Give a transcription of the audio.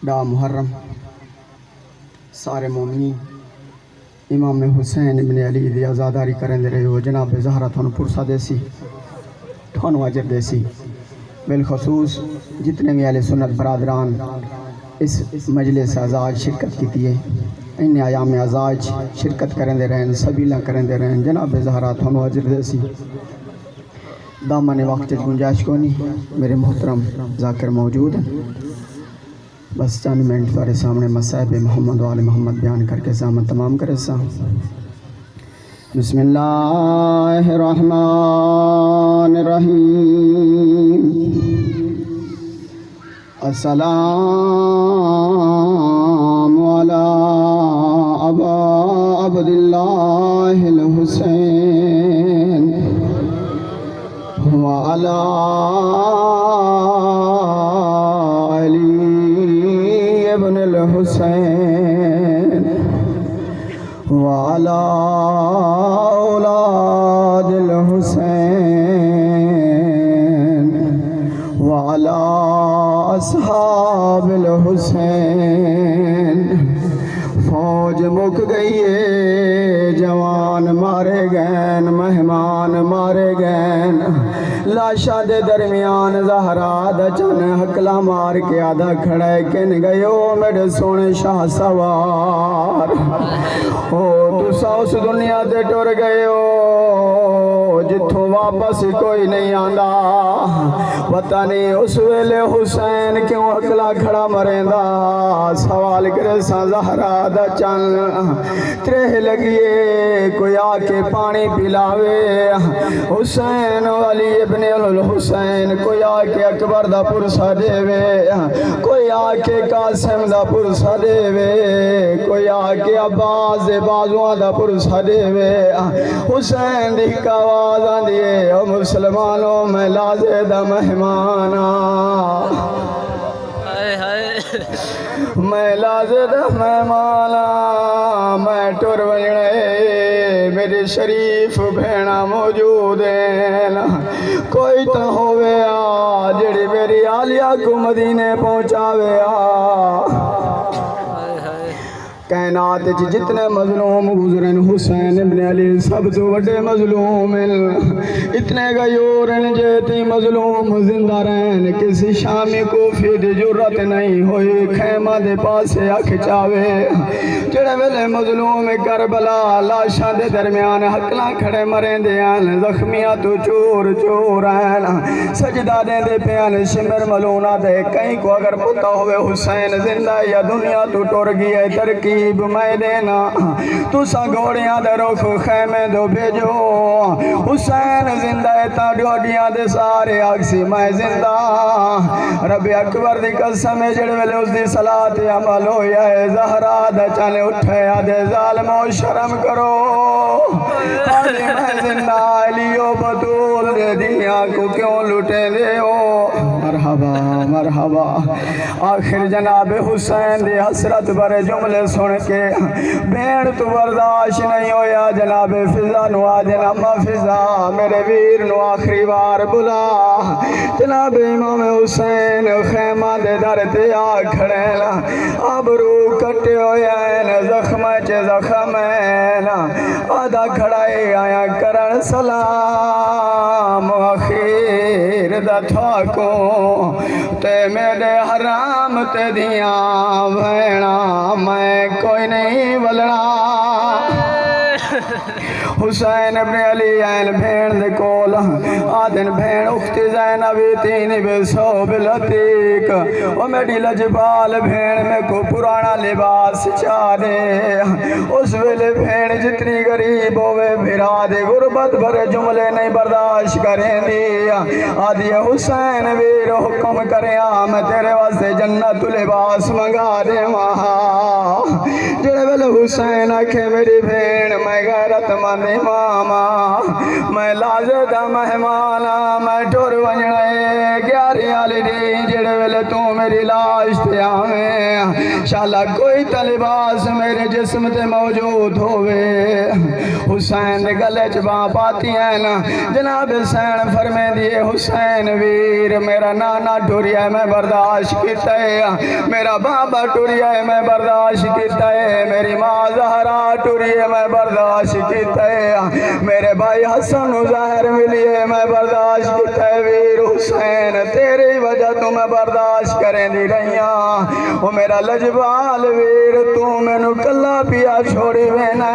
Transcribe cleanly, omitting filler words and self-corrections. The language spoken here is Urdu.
دا محرم سارے مومنین امام حسین ابن علی دی آزاداری کریں دے رہے ہو جناب زہرہ تھانو پرسہ دیسی تھانو عجر دیسی بالخصوص جتنے بھی اہل سنت برادران اس مجلس ازاج شرکت کی تیئے ان ایام ازاج شرکت کریں دے رہے ہیں سبیلہ کریں دے رہے ہیں جناب زہرہ تھانو عجر دیسی دامن وقت گنجائش کو نہیں میرے محترم ذاکر موجود ہیں بس چند منٹ بارے سامنے مصائب محمد و آل محمد بیان کر کے سامن تمام کرے سا بسم اللہ الرحمن الرحیم السلام علی ابا عبداللہ الحسین وعلی ابن الحسین وعلى اولاد الحسین وعلى اصحاب الحسین فوج مک گئی ہے جوان مارے گئے مہمان مارے گئے لاشا دے درمیان زہرا دا چن حکلا مار کے آدھا کھڑے کن گئے میرے سونے شاہ سوار تسا اس دنیا دے ٹر گئے جتھوں واپس کوئی نہیں آندا پتہ نہیں اس ویلے حسین کیوں اکلا کھڑا مریندا سوال کرے سا زہرا دا چن ترہ لگیے کوئی آ کے پانی پلاوے حسین علی ابن الحسین کوئی آ کے اکبر دا پرسہ دے وے کوئی آ کے قاسم دا پرسہ دے وے کوئی آ کے عباس دے بازوان دا پرسہ دے وے حسین دی آواز آندیے او مسلمانوں میں لازے دا مہمانا میں لازے دا مہمانا میں ٹر وجنے میری شریف بھینا موجود ہیں کوئی تو ہوئے جڑی میری آلیہ کو مدینے پہنچاوے کائنات جتنے مظلوم گزرن حسین ابن علی سب تو بڑے مظلوم اتنے غیورن جیتی مظلوم زندہ رہن کسی شامی کو فید جرت نہیں ہوئی خیمہ دے پاسے اکھ چاوے جڑے ویلے مظلوم کربلا لاشاں دے درمیان حقلاں کھڑے مریں دیان زخمیاں تو چور چور ہیں سجدہ دے دے پیان شمر ملونہ دے کہیں کو اگر پتہ ہوئے حسین زندہ یا دنیا تو ٹور گئی ہے ترکی میں دینا تو سا گھوڑیاں دے رخ خیمے دو بھیجو حسین زندہ تا ڈوڈیاں دے سارے آگسی میں زندہ رب اکبر دی قسم جڑ ویلے اس دی صلاة عمل ہویا ہے زہرا دا چانے اٹھے آدھے ظالم و شرم کرو آدھے میں زندہ علیو بطول دے دنیا کو کیوں لٹے دے ہو مرحبا مرحبا آخر جناب حسین دی حسرت برے جملے سن کے بھیڑ تو برداشت نہیں ہویا جناب فضا نو آجن اما فضا میرے ویر نو آخری بار بلا جناب امام حسین خیمہ دے درتے آ کھڑے ابرو کٹے ہویا زخم چے زخم آدھا کھڑائے آیا کرن سلام اخیر دا تھاکو تے میرے حرام تے دیاں بھیڑا میں کوئی نہیں بلنا حسین ابن علی این بھین دے کول آدن بھین اختی زینبی تینی بے سو بلتیک و میڈی لجبال بھین میں کو پرانا لباس چاہے اس ویلے بھین جتنی غریب ہوئے بھرا دے غربت بھرے جملے نہیں برداشت کریں دی آدھی حسین ویر حکم کریں میں تیرے واسطے جنت لباس منگا دے وہاں جڑے ویلے حسین آکھے میری بھین میں غیرت مند اماما میں لازے دا مہمانا میں ٹور ونجنے گیاری آلی دی جڑے ویلے تو میری لاش تے آویں شالا کوئی تلباس میرے جسم تے موجود ہوئے حسین دے گلے چباں پاتی ہیں نا جناب حسین فرمے دیئے حسین ویر میرا نانا ٹوریا ہے میں برداشت کیتا ہے میرا بابا ٹوریا ہے میں برداشت کیتا ہے میری ماں زہرا ٹوری ہے میں برداشت کیتا ہے میرے بھائی حسن و ظاہر ملی ہے میں برداشت کیتا ہے ویر حسین تیری وجہ تو میں برداشت کریں دی رہیاں وہ میرا لجبال ویر تو میں نو کلا پیا چھوڑی وینا